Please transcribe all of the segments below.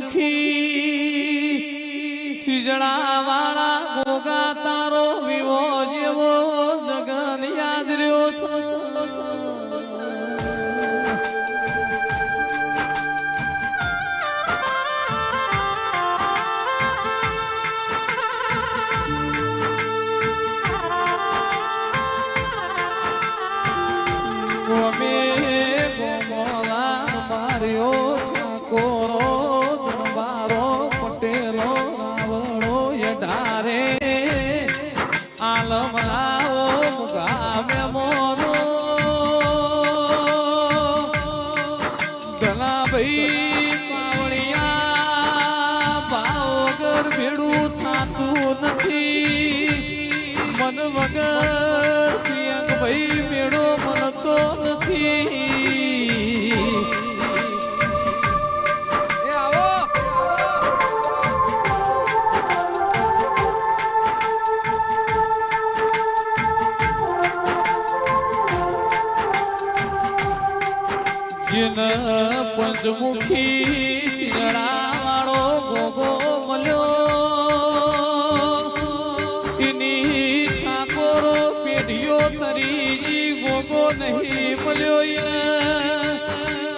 પંચમુખી સિજણા વાળા ગોગા તારો વિવો જેવો જગન યાદ રહ્યો મન વગર પિયંગ ભાઈ મેળો મળતો નથી જીન પંચમુખી શિયાળા વાળો ગોગો મળ્યો તરીજી ગોગો નહીં મળ્યો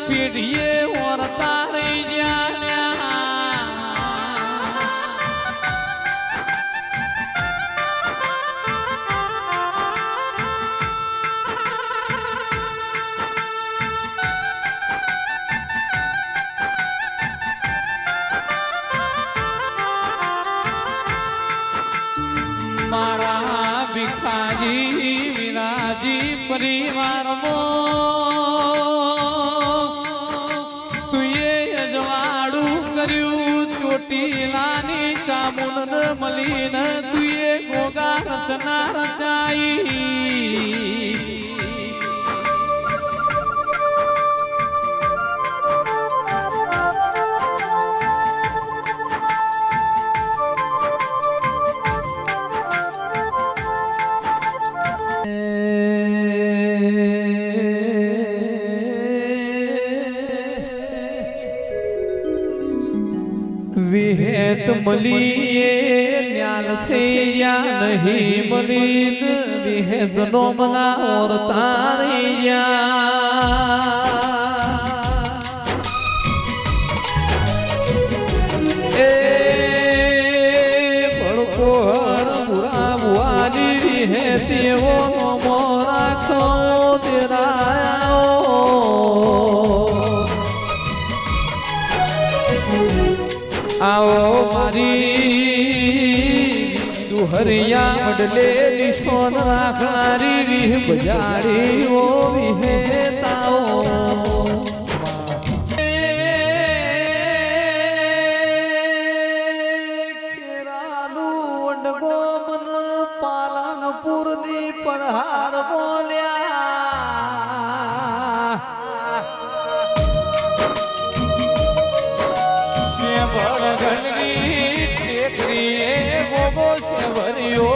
પીઢીએ ઓરતા રહી ગયા મારા ભીખાજી પરિવારમાં તુએ અજવાડું કર્યું ચોટીલાની ચામુંડ મળીને તુએ ગોગા રચના રચાઈ વિહેત મળીએ ન્યાલ થઈ યા નહીં મળી વિહેત નો મના ઓર તારી એ ભડકો બુરા બુઆની વિહેત એવો નમો રાખો તેરા आओ मारी दुहरिया बदले निशोन राखनारी विह बजाड़ी ओ विहेताओ खेरालू वंडगो मन पालनपुर नी परहार बोल्या ગોગો છે ભર્યો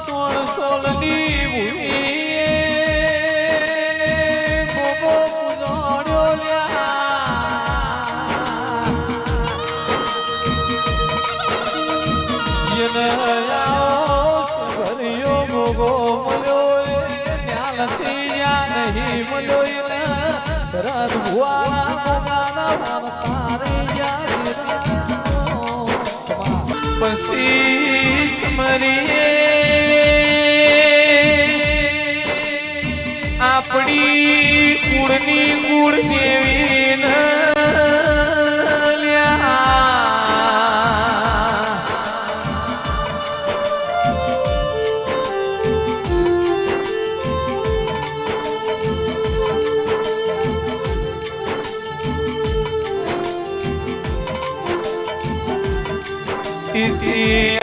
તોણ સોલની ભૂમિએ ગોગો પુજાડ્યો જેને આવો છે ભર્યો ગોગો મળ્યો ત્યાં નથી યા નહીં મળ્યો રદ ભુઆ ગોગાના તારે પછી સમરીએ આપણી કુળની કુળ દેવી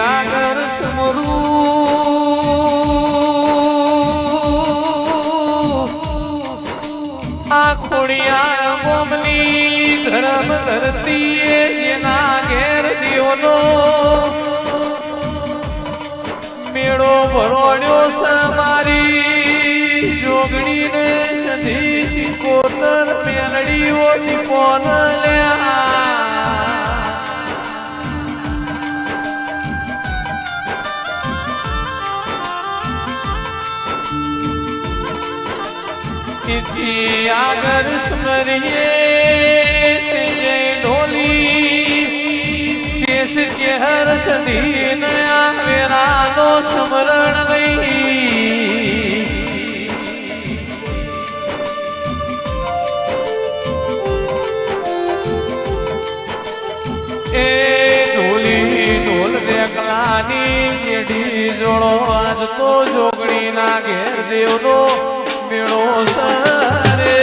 આગળ સમરું આ ખોડિયાર ગોમની ધર્મ ધરતી એના ઘેર દેવનો મેળો ભરોડ્યો છે મારી જોગણીને સધી સિકોતર મેલડીઓ જોગણી કોણ લ્યા આગળ સ્મરીએ જય ઢોલી શેષ ચેહર સદી નયા વેરાનો સ્મરણ વહી એ ઢોલી ઢોલ દેખલાની જેડી જોડો આજ તો જોગણી ના ઘેર દેવનો મેળો સરે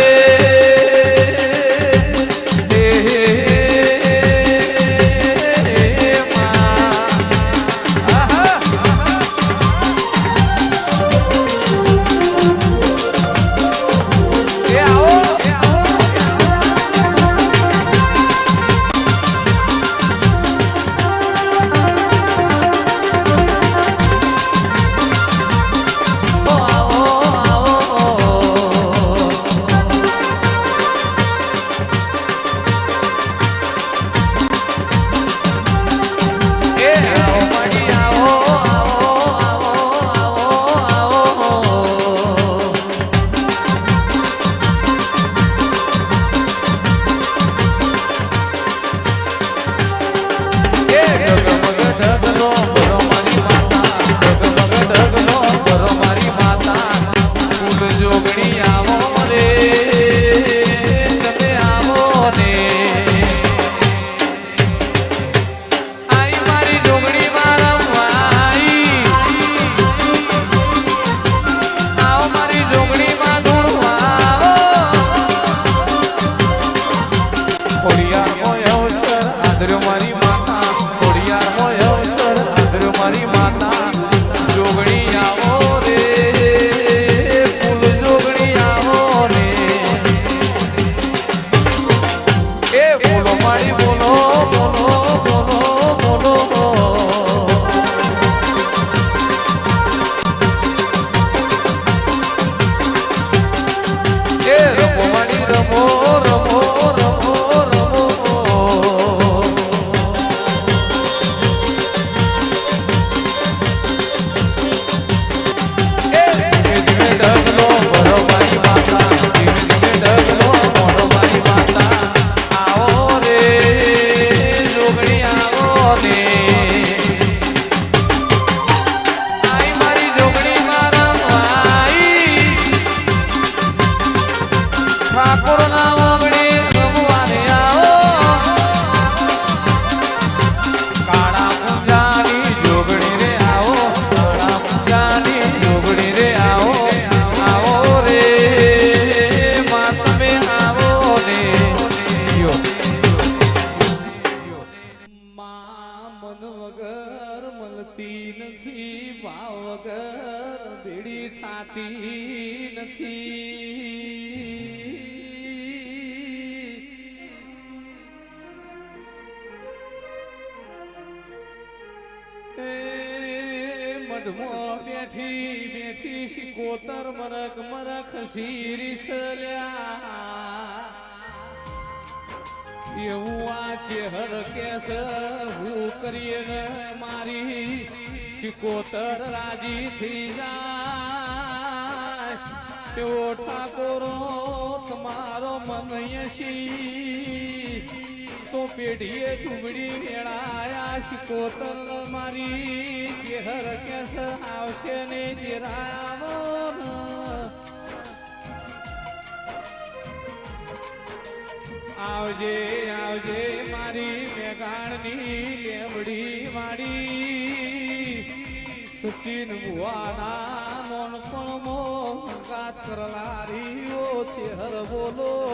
બેઠી બેઠી શિકોતર મરક મરક શીરીસલ્યા એવું આ ચેહર કેસ હું કરીએ ને મારી શિકોતર રાજી થઈ જાય એવો ઠાકોરો તમારો મન યશી તો પેઢીએ ચૂમડી વેળાયા શિકોતર મારી ચેહર કેસ આવશે ને દેરાવો આવજે આવજે મારી મેઘાણની લેમડી વાડી સચિન ભુવાના નોનપણમો ગાત કરલારી ઓ ચેહર બોલો